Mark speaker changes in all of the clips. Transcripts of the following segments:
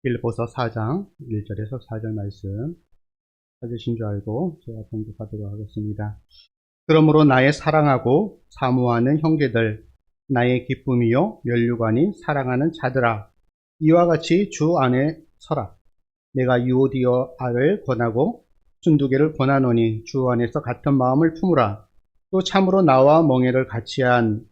Speaker 1: 빌립보서 4장 1절에서 4절 말씀 찾으신 줄 알고 제가 봉독하도록 하겠습니다. 그러므로 나의 사랑하고 사모하는 형제들, 나의 기쁨이요 면류관인 사랑하는 자들아, 이와 같이 주 안에 서라. 내가 유오디아를 권하고 순두개를 권하노니 주 안에서 같은 마음을 품으라. 또 참으로 나와 멍에를 같이한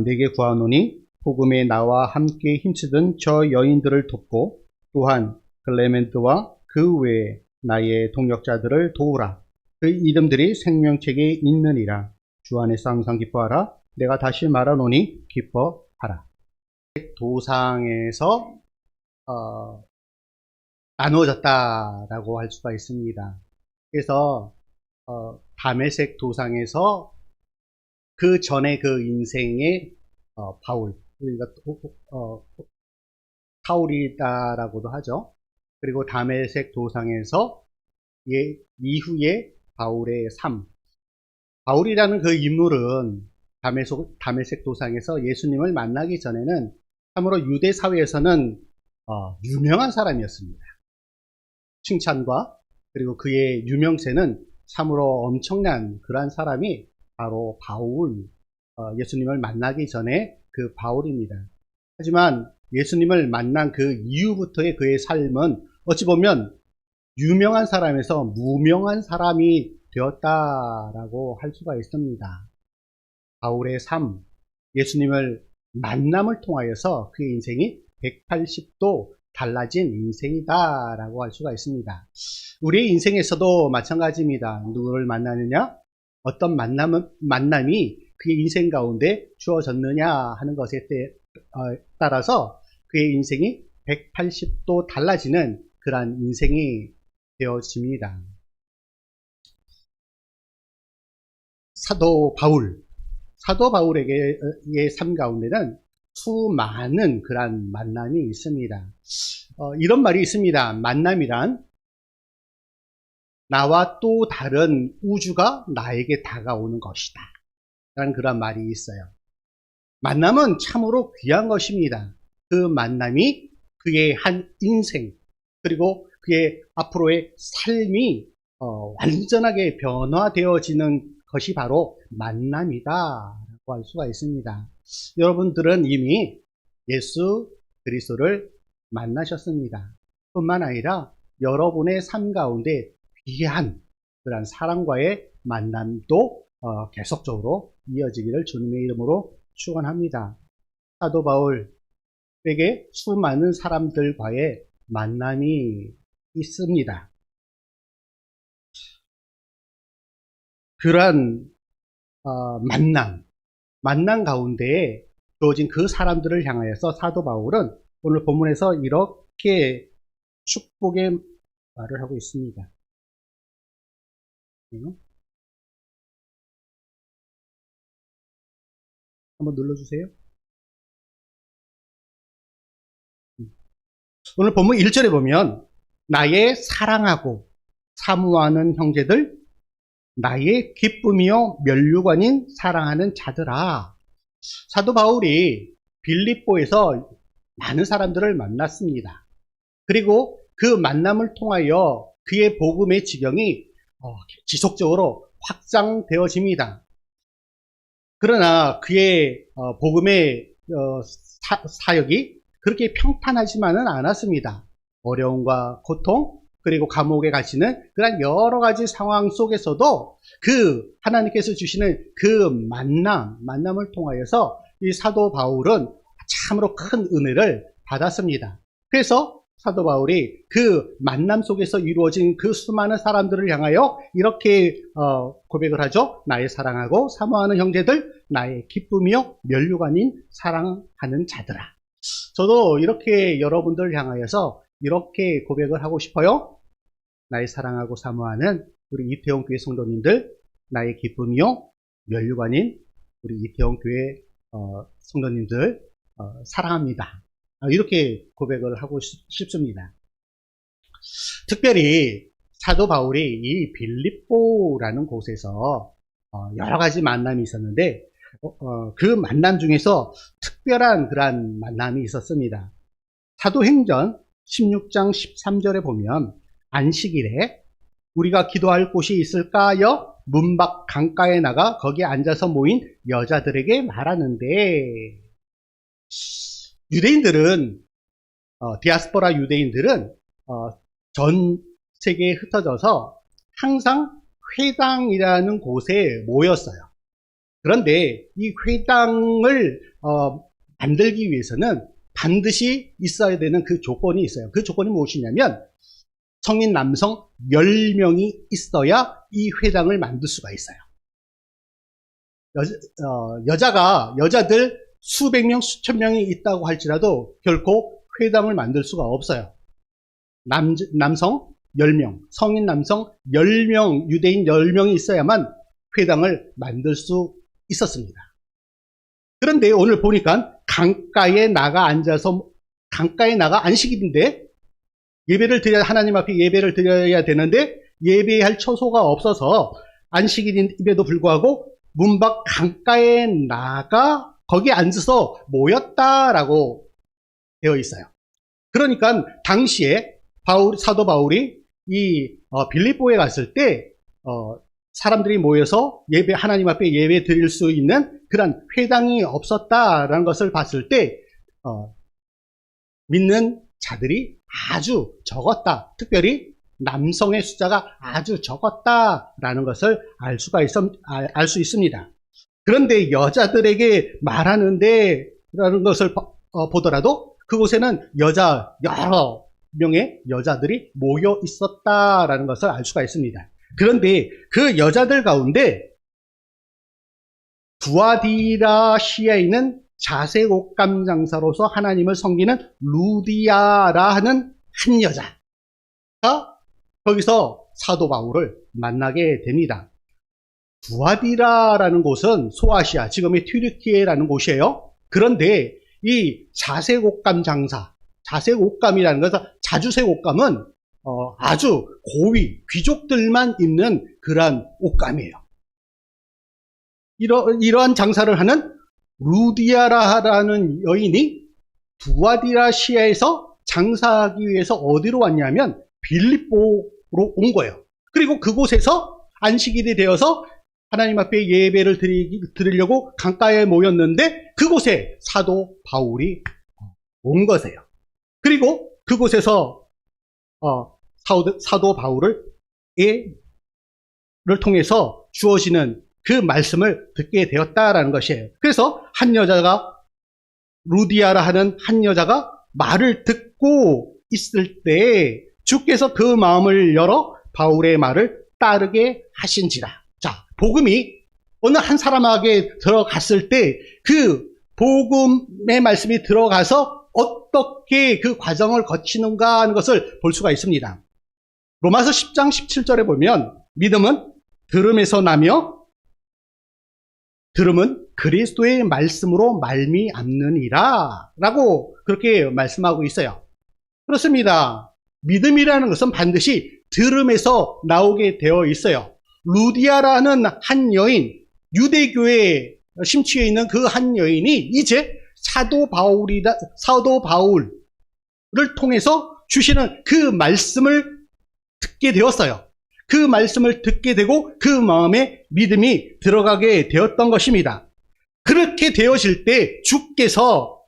Speaker 1: 내게 구하노니 복음에 나와 함께 힘쓰던 저 여인들을 돕고 또한 클레멘트와 그 외에 나의 동역자들을 도우라. 그 이름들이 생명책에 있느니라. 주 안에서 항상 기뻐하라. 내가 다시 말하노니 기뻐하라. 도상에서 나누어졌다라고 할 수가 있습니다. 그래서 다메섹 도상에서 그 전에 그 인생의 바울, 우리가 사울이다라고도 하죠. 그리고 다메섹 도상에서 이후에 바울의 삶. 바울이라는 그 인물은 다메섹 도상에서 예수님을 만나기 전에는 참으로 유대 사회에서는 유명한 사람이었습니다. 칭찬과 그리고 그의 유명세는 참으로 엄청난 그러한 사람이 바로 바울, 예수님을 만나기 전에 그 바울입니다. 하지만 예수님을 만난 그 이후부터의 그의 삶은 어찌 보면 유명한 사람에서 무명한 사람이 되었다라고 할 수가 있습니다. 바울의 삶, 예수님을 만남을 통하여서 그의 인생이 180도 달라진 인생이다라고 할 수가 있습니다. 우리의 인생에서도 마찬가지입니다. 누구를 만나느냐? 어떤 만남이 그의 인생 가운데 주어졌느냐 하는 것에 따라서 그의 인생이 180도 달라지는 그러한 인생이 되어집니다. 사도 바울에게의 삶 가운데는 수많은 그러한 만남이 있습니다. 이런 말이 있습니다. 만남이란 나와 또 다른 우주가 나에게 다가오는 것이다 라는 그런 말이 있어요. 만남은 참으로 귀한 것입니다. 그 만남이 그의 한 인생 그리고 그의 앞으로의 삶이 완전하게 변화되어지는 것이 바로 만남이다 라고 할 수가 있습니다. 여러분들은 이미 예수 그리스도를 만나셨습니다. 뿐만 아니라 여러분의 삶 가운데 귀한 그런 사랑과의 만남도 계속적으로 이어지기를 주님의 이름으로 축원합니다. 사도 바울에게 수많은 사람들과의 만남이 있습니다. 그러한 만남 가운데 주어진 그 사람들을 향하여서 사도 바울은 오늘 본문에서 이렇게 축복의 말을 하고 있습니다. 한번 눌러주세요. 오늘 본문 1절에 보면 나의 사랑하고 사모하는 형제들, 나의 기쁨이요 면류관인 사랑하는 자들아. 사도 바울이 빌립보에서 많은 사람들을 만났습니다. 그리고 그 만남을 통하여 그의 복음의 지경이 지속적으로 확장되어집니다. 그러나 그의 복음의 사역이 그렇게 평탄하지만은 않았습니다. 어려움과 고통 그리고 감옥에 갇히는 그런 여러 가지 상황 속에서도 그 하나님께서 주시는 그 만남을 통하여서 이 사도 바울은 참으로 큰 은혜를 받았습니다. 그래서 사도 바울이 그 만남 속에서 이루어진 그 수많은 사람들을 향하여 이렇게 고백을 하죠. 나의 사랑하고 사모하는 형제들, 나의 기쁨이요 면류관인 사랑하는 자들아. 저도 이렇게 여러분들을 향하여서 이렇게 고백을 하고 싶어요. 나의 사랑하고 사모하는 우리 이태원 교회 성도님들, 나의 기쁨이요 면류관인 우리 이태원 교회 성도님들 사랑합니다. 이렇게 고백을 하고 싶습니다. 특별히 사도 바울이 이 빌립보라는 곳에서 여러 가지 만남이 있었는데 그 만남 중에서 특별한 그러한 만남이 있었습니다. 사도행전 16장 13절에 보면 안식일에 우리가 기도할 곳이 있을까요? 문 밖 강가에 나가 거기에 앉아서 모인 여자들에게 말하는데, 유대인들은 디아스포라 유대인들은 전 세계에 흩어져서 항상 회당이라는 곳에 모였어요. 그런데 이 회당을 만들기 위해서는 반드시 있어야 되는 그 조건이 있어요. 그 조건이 무엇이냐면 성인 남성 10명이 있어야 이 회당을 만들 수가 있어요. 여자들 수백 명, 수천 명이 있다고 할지라도 결코 회당을 만들 수가 없어요. 남성 10명, 성인 남성 10명, 유대인 10명이 있어야만 회당을 만들 수 있었습니다. 그런데 오늘 보니까 강가에 나가 안식일인데 하나님 앞에 예배를 드려야 되는데 예배할 처소가 없어서 안식일임에도 불구하고 문 밖 강가에 나가 거기에 앉아서 모였다라고 되어 있어요. 그러니까 당시에 사도 바울이 이 빌립보에 갔을 때 사람들이 모여서 하나님 앞에 예배 드릴 수 있는 그런 회당이 없었다라는 것을 봤을 때 믿는 자들이 아주 적었다. 특별히 남성의 숫자가 아주 적었다라는 것을 알 수 있습니다. 그런데 여자들에게 말하는데 라는 것을 보더라도 그곳에는 여러 명의 여자들이 모여 있었다라는 것을 알 수가 있습니다. 그런데 그 여자들 가운데 두아디라시아에 있는 자색 옷감 장사로서 하나님을 섬기는 루디아라 하는 한 여자가 거기서 사도 바울을 만나게 됩니다. 두아디라라는 곳은 소아시아, 지금의 튀르키예라는 곳이에요. 그런데 이 자색 옷감 장사, 자색 옷감이라는 것은 자주색 옷감은 아주 고위 귀족들만 입는 그러한 옷감이에요. 이러한 장사를 하는 루디아라라는 여인이 두아디라시아에서 장사하기 위해서 어디로 왔냐면 빌립보로 온 거예요. 그리고 그곳에서 안식일이 되어서 하나님 앞에 예배를 드리려고 강가에 모였는데 그곳에 사도 바울이 온 거세요. 그리고 그곳에서 사도 바울을 통해서 주어지는 그 말씀을 듣게 되었다라는 것이에요. 그래서 한 여자가 루디아라 하는 한 여자가 말을 듣고 있을 때 주께서 그 마음을 열어 바울의 말을 따르게 하신지라. 자, 복음이 어느 한 사람에게 들어갔을 때 그 복음의 말씀이 들어가서 어떻게 그 과정을 거치는가 하는 것을 볼 수가 있습니다. 로마서 10장 17절에 보면 믿음은 들음에서 나며 들음은 그리스도의 말씀으로 말미암느니라 라고 그렇게 말씀하고 있어요. 그렇습니다. 믿음이라는 것은 반드시 들음에서 나오게 되어 있어요. 루디아라는 한 여인, 유대교에 심취해 있는 그 한 여인이 이제 사도 바울을 통해서 주시는 그 말씀을 듣게 되었어요. 그 말씀을 듣게 되고 그 마음에 믿음이 들어가게 되었던 것입니다. 그렇게 되어질 때 주께서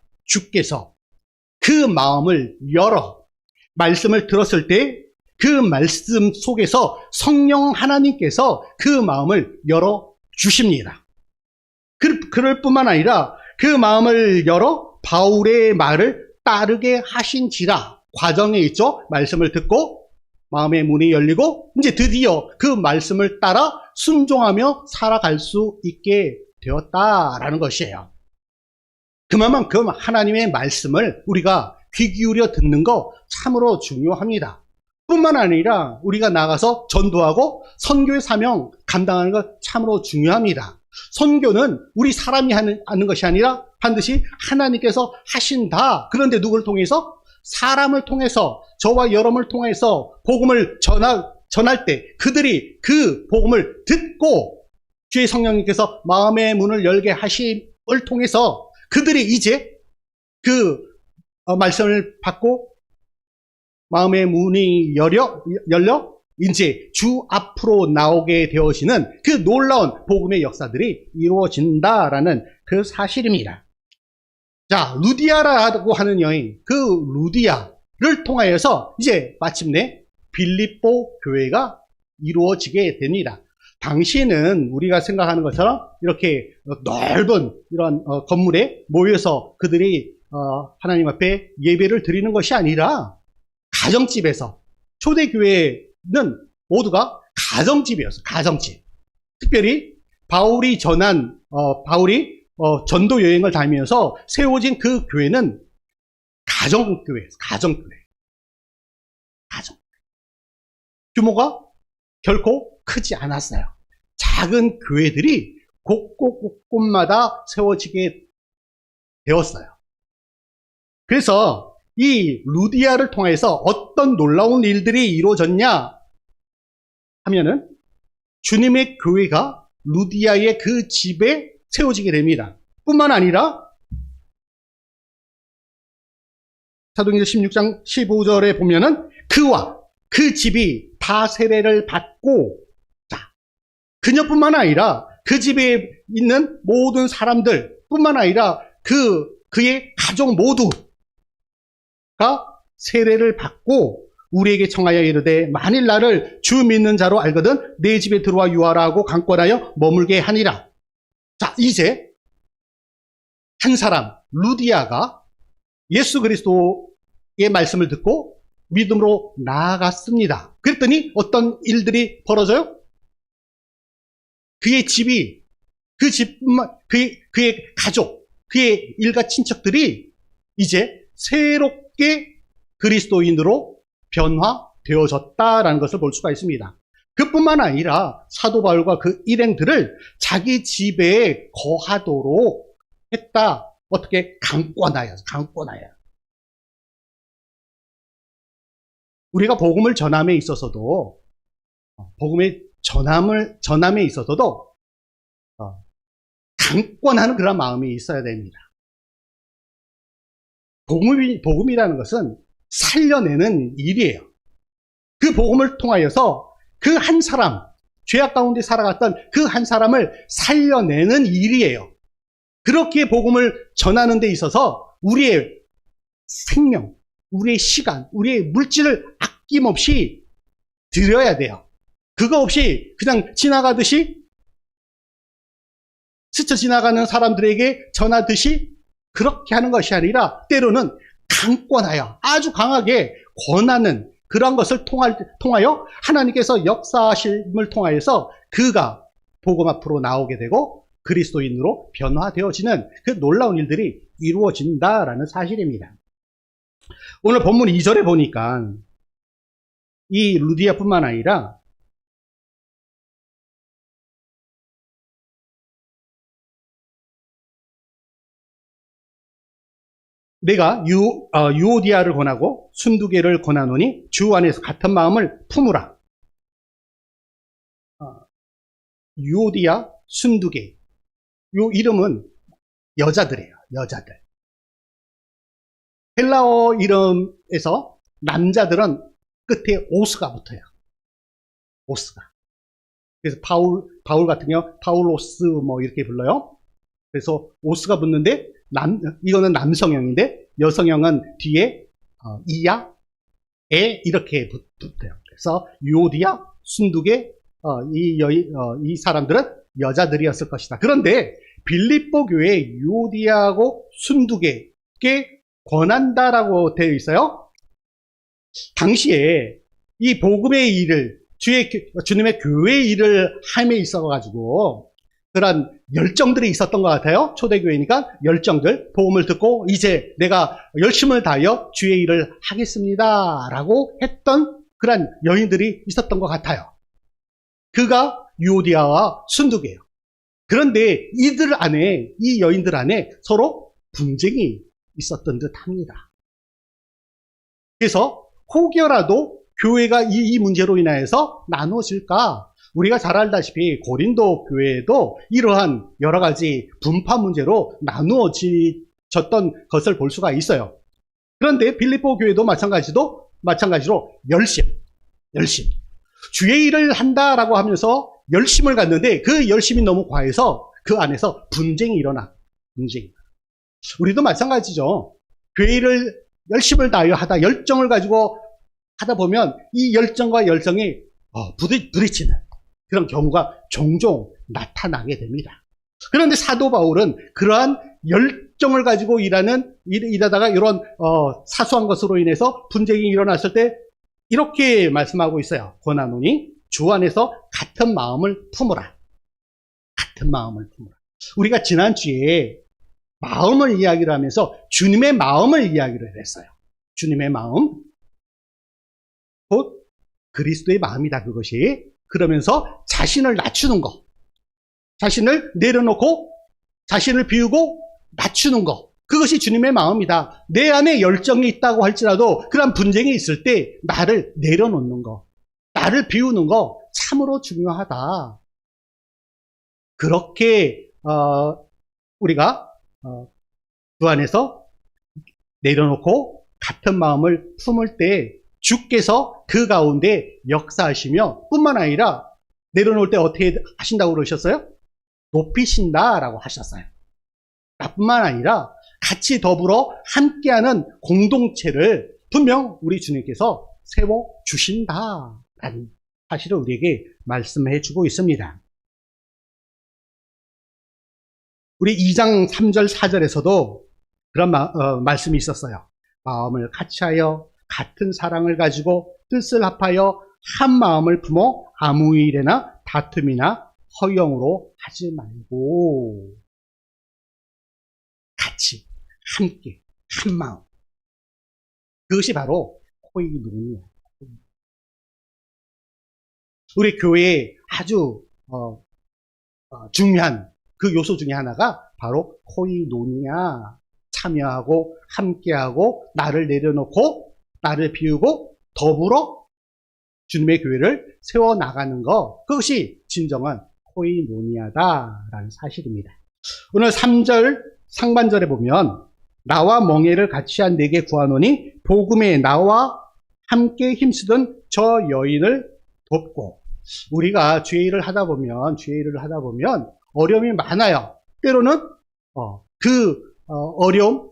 Speaker 1: 그 마음을 열어 말씀을 들었을 때 그 말씀 속에서 성령 하나님께서 그 마음을 열어 주십니다. 그럴 뿐만 아니라 그 마음을 열어 바울의 말을 따르게 하신지라. 과정에 있죠. 말씀을 듣고 마음의 문이 열리고 이제 드디어 그 말씀을 따라 순종하며 살아갈 수 있게 되었다라는 것이에요. 그만큼 하나님의 말씀을 우리가 귀 기울여 듣는 거 참으로 중요합니다. 뿐만 아니라 우리가 나가서 전도하고 선교의 사명 감당하는 것 참으로 중요합니다. 선교는 우리 사람이 하는 것이 아니라 반드시 하나님께서 하신다. 그런데 누구를 통해서? 사람을 통해서, 저와 여러분을 통해서 복음을 전할 때 그들이 그 복음을 듣고 주의 성령님께서 마음의 문을 열게 하심을 통해서 그들이 이제 그 말씀을 받고 마음의 문이 열려 이제 주 앞으로 나오게 되어지는 그 놀라운 복음의 역사들이 이루어진다라는 그 사실입니다. 자, 루디아라고 하는 여인, 그 루디아를 통하여서 이제 마침내 빌립보 교회가 이루어지게 됩니다. 당시에는 우리가 생각하는 것처럼 이렇게 넓은 이런 건물에 모여서 그들이 하나님 앞에 예배를 드리는 것이 아니라 가정집에서, 초대교회는 모두가 가정집이었어요. 가정집. 특별히 바울이 전도 여행을 다니면서 세워진 그 교회는 가정교회예요. 가정교회. 규모가 결코 크지 않았어요. 작은 교회들이 곳곳마다 세워지게 되었어요. 그래서 이 루디아를 통해서 어떤 놀라운 일들이 이루어졌냐 하면은 주님의 교회가 루디아의 그 집에 세워지게 됩니다. 뿐만 아니라 사도행전 16장 15절에 보면은 그와 그 집이 다 세례를 받고, 자, 그녀뿐만 아니라 그 집에 있는 모든 사람들 뿐만 아니라 그의 가족 모두가 세례를 받고 우리에게 청하여 이르되 만일 나를 주 믿는 자로 알거든 내 집에 들어와 유하라 하고 강권하여 머물게 하니라. 자, 이제 한 사람 루디아가 예수 그리스도의 말씀을 듣고 믿음으로 나아갔습니다. 그랬더니 어떤 일들이 벌어져요? 그의 집이, 그의 가족, 그의 일가 친척들이 이제 새롭게 그리스도인으로 변화되어졌다라는 것을 볼 수가 있습니다. 그뿐만 아니라 사도 바울과 그 일행들을 자기 집에 거하도록 했다. 어떻게? 강권하여. 우리가 복음을 전함에 있어서도 강권하는 그런 마음이 있어야 됩니다. 복음이라는 것은 살려내는 일이에요. 그 복음을 통하여서 그 한 사람, 죄악 가운데 살아갔던 그 한 사람을 살려내는 일이에요. 그렇게 복음을 전하는 데 있어서 우리의 생명, 우리의 시간, 우리의 물질을 아낌없이 드려야 돼요. 그거 없이 그냥 지나가듯이, 스쳐 지나가는 사람들에게 전하듯이 그렇게 하는 것이 아니라 때로는 강권하여 아주 강하게 권하는 그런 것을 통하여 하나님께서 역사하심을 통하여서 그가 복음 앞으로 나오게 되고 그리스도인으로 변화되어지는 그 놀라운 일들이 이루어진다라는 사실입니다. 오늘 본문 2절에 보니까 이 루디아뿐만 아니라 내가 유오디아를 권하고 순두개를 권하노니 주 안에서 같은 마음을 품으라. 유오디아, 순두개. 요 이름은 여자들이에요. 여자들. 헬라어 이름에서 남자들은 끝에 오스가 붙어요. 오스가. 그래서 바울 같은 경우 파울로스 뭐 이렇게 불러요. 그래서 오스가 붙는데 이거는 남성형인데 여성형은 뒤에 이야, 에 이렇게 붙어요. 그래서 유오디아, 순두개 이 사람들은 여자들이었을 것이다. 그런데 빌립보 교회에 유오디아하고 순두개께 권한다라고 되어 있어요. 당시에 이 복음의 일을 주님의 교회의 일을 함에 있어가지고 그런 열정들이 있었던 것 같아요. 초대교회니까 열정들, 복음을 듣고 이제 내가 열심을 다하여 주의 일을 하겠습니다 라고 했던 그런 여인들이 있었던 것 같아요. 그가 유오디아와 순두개예요. 그런데 이 여인들 안에 서로 분쟁이 있었던 듯 합니다. 그래서 혹여라도 교회가 이 문제로 인하여서 나누어질까? 우리가 잘 알다시피 고린도 교회에도 이러한 여러 가지 분파 문제로 나누어졌던 것을 볼 수가 있어요. 그런데 빌립보 교회도 마찬가지로 마찬가지로 열심. 주의 일을 한다라고 하면서 열심을 갖는데 그 열심이 너무 과해서 그 안에서 분쟁이 일어나. 우리도 마찬가지죠. 교회 일을 열심을 다하여 하다 열정을 가지고 하다 보면 이 열정과 열정이 부딪히는 그런 경우가 종종 나타나게 됩니다. 그런데 사도 바울은 그러한 열정을 가지고 일하다가 이런 사소한 것으로 인해서 분쟁이 일어났을 때 이렇게 말씀하고 있어요. 권하노니 주 안에서 같은 마음을 품으라. 우리가 지난주에 마음을 이야기를 하면서 주님의 마음을 이야기를 했어요. 주님의 마음, 곧 그리스도의 마음이다, 그것이. 그러면서 자신을 낮추는 거, 자신을 내려놓고 자신을 비우고 낮추는 거, 그것이 주님의 마음이다. 내 안에 열정이 있다고 할지라도 그런 분쟁이 있을 때 나를 내려놓는 거, 나를 비우는 거 참으로 중요하다. 그렇게 우리가 주 안에서 내려놓고 같은 마음을 품을 때 주께서 그 가운데 역사하시며 뿐만 아니라 내려놓을 때 어떻게 하신다고 그러셨어요? 높이신다라고 하셨어요. 나뿐만 아니라 같이 더불어 함께하는 공동체를 분명 우리 주님께서 세워주신다라는 사실을 우리에게 말씀해 주고 있습니다. 우리 2장 3절 4절에서도 그런 말씀이 있었어요. 마음을 같이하여 같은 사랑을 가지고 뜻을 합하여 한 마음을 품어 아무 일에나 다툼이나 허영으로 하지 말고 같이 함께 한 마음, 그것이 바로 코이노니아. 우리 교회에 아주 중요한 그 요소 중에 하나가 바로 코이노니아. 참여하고 함께하고 나를 내려놓고 나를 비우고 더불어 주님의 교회를 세워나가는 것, 그것이 진정한 코이노니아다라는 사실입니다. 오늘 3절 상반절에 보면 나와 멍에를 같이 한 내게 구하노니 복음에 나와 함께 힘쓰던 저 여인을 돕고. 우리가 주의 일을 하다 보면 어려움이 많아요. 때로는 어려움,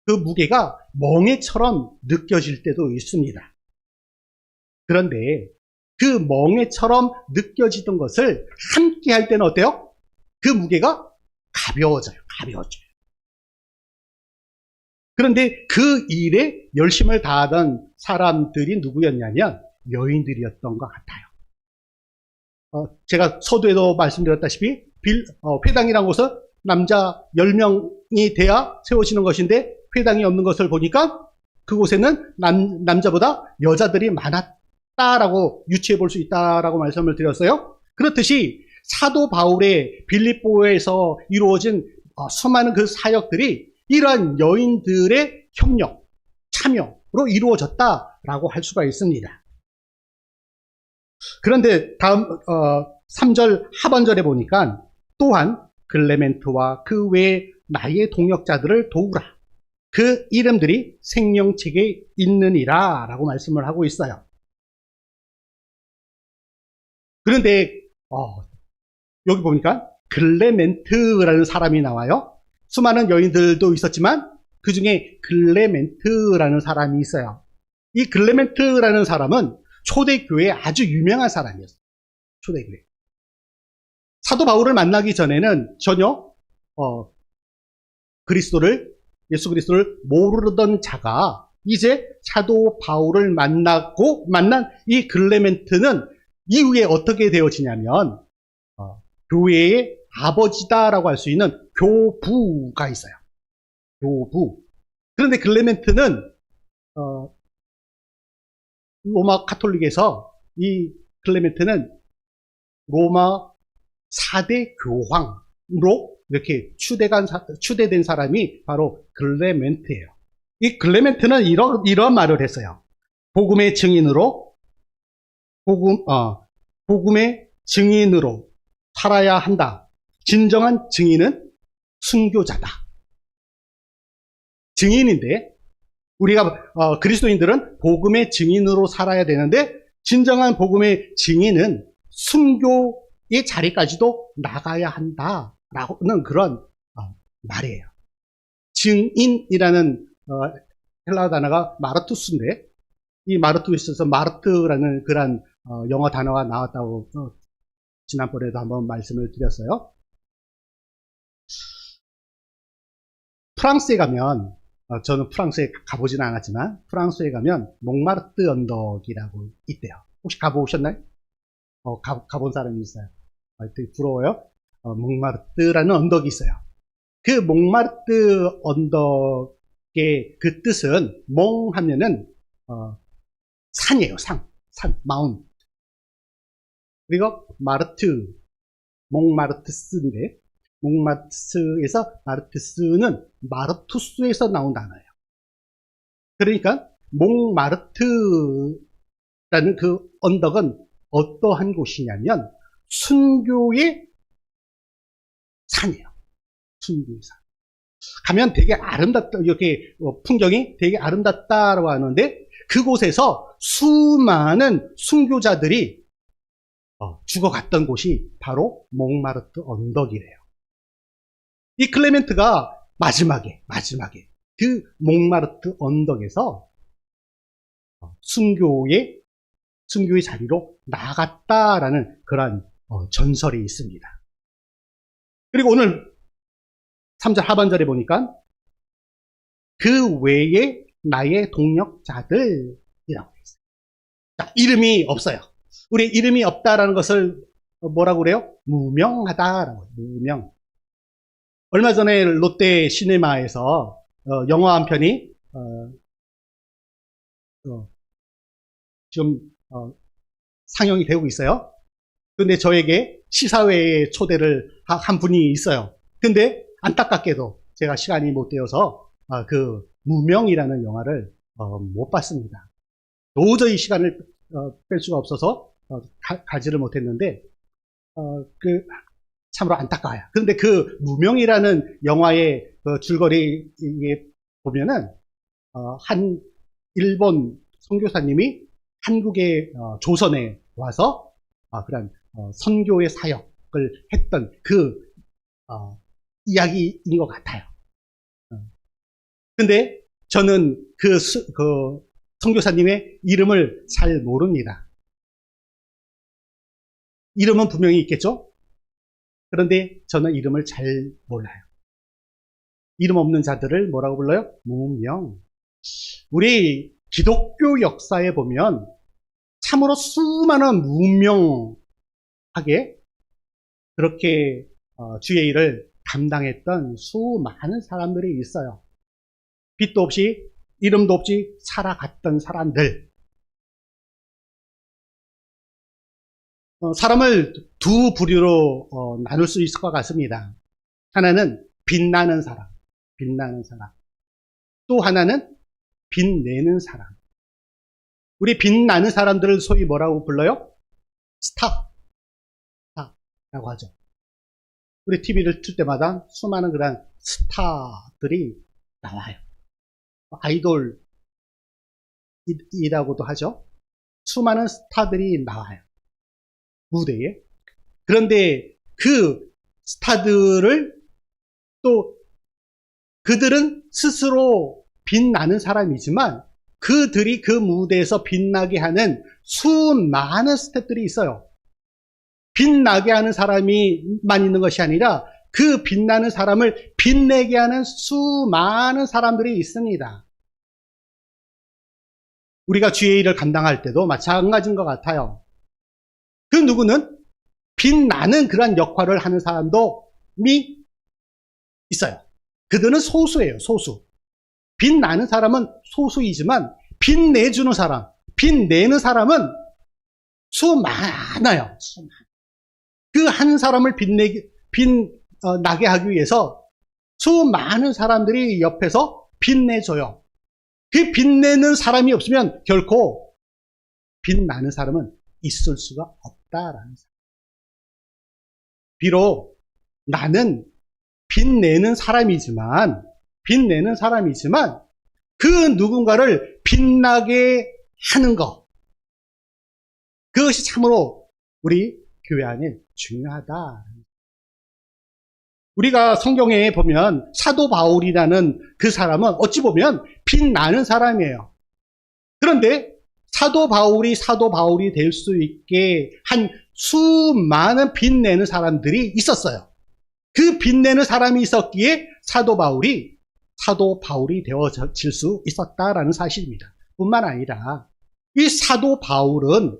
Speaker 1: 그 무게가 멍에처럼 느껴질 때도 있습니다. 그런데 그 멍에처럼 느껴지던 것을 함께 할 때는 어때요? 그 무게가 가벼워져요. 그런데 그 일에 열심을 다하던 사람들이 누구였냐면 여인들이었던 것 같아요. 제가 서두에도 말씀드렸다시피 회당이란 곳은 남자 10명이 돼야 세워지는 것인데 회당이 없는 것을 보니까 그곳에는 남자보다 여자들이 많았다라고 유추해 볼 수 있다라고 말씀을 드렸어요. 그렇듯이 사도 바울의 빌립보에서 이루어진 수많은 그 사역들이 이러한 여인들의 협력, 참여로 이루어졌다라고 할 수가 있습니다. 그런데 다음 3절 하반절에 보니까 또한 클레멘트와 그 외에 나의 동역자들을 도우라. 그 이름들이 생명책에 있느니라 라고 말씀을 하고 있어요. 그런데 여기 보니까 클레멘트라는 사람이 나와요. 수많은 여인들도 있었지만 그 중에 클레멘트라는 사람이 있어요. 이 클레멘트라는 사람은 초대교회에 아주 유명한 사람이었어요. 초대교회. 사도 바울을 만나기 전에는 전혀 예수 그리스도를 모르던 자가 이제 사도 바울을 만난 이 클레멘트는 이후에 어떻게 되어지냐면 교회의 아버지다라고 할 수 있는 교부가 있어요. 교부. 그런데 클레멘트는 로마 카톨릭에서 이 클레멘트는 로마 4대 교황으로 이렇게 추대된 사람이 바로 클레멘트예요. 이 클레멘트는 이런 말을 했어요. 복음의 증인으로 살아야 한다. 진정한 증인은 순교자다. 증인인데 우리가 그리스도인들은 복음의 증인으로 살아야 되는데 진정한 복음의 증인은 순교의 자리까지도 나가야 한다라는 그런 말이에요. 증인이라는 헬라어 단어가 마르투스인데 이 마르투스에서 마르트라는 그런 영어 단어가 나왔다고 지난번에도 한번 말씀을 드렸어요. 프랑스에 가면 저는 프랑스에 가보지는 않았지만 프랑스에 가면 몽마르트 언덕이라고 있대요. 혹시 가보셨나요? 가본 사람이 있어요. 되게 부러워요. 몽마르트라는 언덕이 있어요. 그 몽마르트 언덕의 그 뜻은 몽 하면은 산이에요. 산, 마운. 그리고 마르트, 몽마르트스인데 몽마르트스에서 마르트스는 마르투스에서 나온 단어예요. 그러니까 몽마르트라는 그 언덕은 어떠한 곳이냐면 순교의 산이에요. 순교의 산. 가면 되게 아름답다, 이렇게 풍경이 되게 아름답다라고 하는데 그곳에서 수많은 순교자들이 죽어갔던 곳이 바로 몽마르트 언덕이래요. 이 클레멘트가 마지막에 그 몽마르트 언덕에서 순교의 자리로 나갔다라는 그러한 전설이 있습니다. 그리고 오늘 3절 하반절에 보니까 그 외에 나의 동역자들이라고 했어요. 자, 이름이 없어요. 우리 이름이 없다라는 것을 뭐라고 그래요? 무명하다라고 해요. 무명. 얼마 전에 롯데 시네마에서 영화 한 편이 지금 상영이 되고 있어요. 근데 저에게 시사회에 초대를 한 분이 있어요. 근데 안타깝게도 제가 시간이 못 되어서 그 무명이라는 영화를 못 봤습니다. 도저히 시간을 뺄 수가 없어서 가지를 못했는데 참으로 안타까워요. 그런데 그 무명이라는 영화의 줄거리에 보면은 한 일본 선교사님이 한국의 조선에 와서 그런 선교의 사역을 했던 그 이야기인 것 같아요. 근데 저는 그 선교사님의 이름을 잘 모릅니다. 이름은 분명히 있겠죠? 그런데 저는 이름을 잘 몰라요. 이름 없는 자들을 뭐라고 불러요? 무명. 우리 기독교 역사에 보면 참으로 수많은 무명하게 그렇게 주의 일을 감당했던 수많은 사람들이 있어요. 빛도 없이 이름도 없이 살아갔던 사람들. 사람을 두 부류로 나눌 수 있을 것 같습니다. 하나는 빛나는 사람. 또 하나는 빛내는 사람. 우리 빛나는 사람들을 소위 뭐라고 불러요? 스타라고 하죠. 우리 TV를 틀 때마다 수많은 그런 스타들이 나와요. 아이돌이라고도 하죠. 수많은 스타들이 나와요. 무대에. 그런데 그 스타들을 또 그들은 스스로 빛나는 사람이지만 그들이 그 무대에서 빛나게 하는 수많은 스태프들이 있어요. 빛나게 하는 사람이만 있는 것이 아니라 그 빛나는 사람을 빛내게 하는 수많은 사람들이 있습니다. 우리가 주의 일을 감당할 때도 마찬가지인 것 같아요. 그 누구는 빛나는 그런 역할을 하는 사람도 있어요. 그들은 소수예요. 소수. 빛나는 사람은 소수이지만 빛내주는 사람, 빛내는 사람은 많아요. 그 한 사람을 빛나게 하기 위해서 수많은 사람들이 옆에서 빛내줘요. 그 빛내는 사람이 없으면 결코 빛나는 사람은 있을 수가 없다라는 사람. 비록 나는 빛내는 사람이지만 그 누군가를 빛나게 하는 것. 그것이 참으로 우리 교회 안에 중요하다. 우리가 성경에 보면 사도 바울이라는 그 사람은 어찌 보면 빛나는 사람이에요. 그런데 사도 바울이 될 수 있게 한 수많은 빛내는 사람들이 있었어요. 그 빛내는 사람이 있었기에 사도 바울이 되어질 수 있었다라는 사실입니다. 뿐만 아니라 이 사도 바울은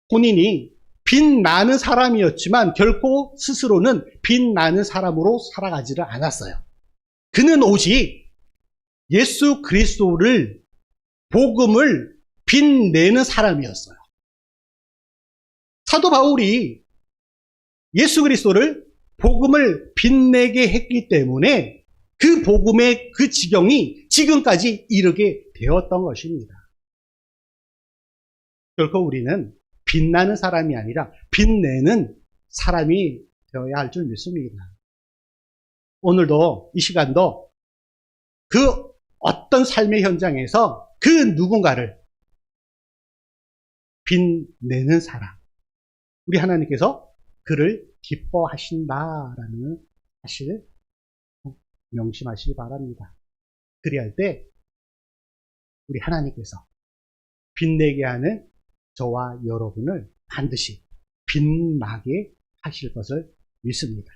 Speaker 1: 본인이 빛나는 사람이었지만 결코 스스로는 빛나는 사람으로 살아가지를 않았어요. 그는 오직 예수 그리스도를, 복음을 빛내는 사람이었어요. 사도 바울이 예수 그리스도를, 복음을 빛내게 했기 때문에 그 복음의 그 지경이 지금까지 이르게 되었던 것입니다. 결코 우리는 빛나는 사람이 아니라 빛내는 사람이 되어야 할 줄 믿습니다. 오늘도 이 시간도 그 어떤 삶의 현장에서 그 누군가를 빛내는 사람, 우리 하나님께서 그를 기뻐하신다라는 사실을 명심하시기 바랍니다. 그리할 때 우리 하나님께서 빛내게 하는 저와 여러분을 반드시 빛나게 하실 것을 믿습니다.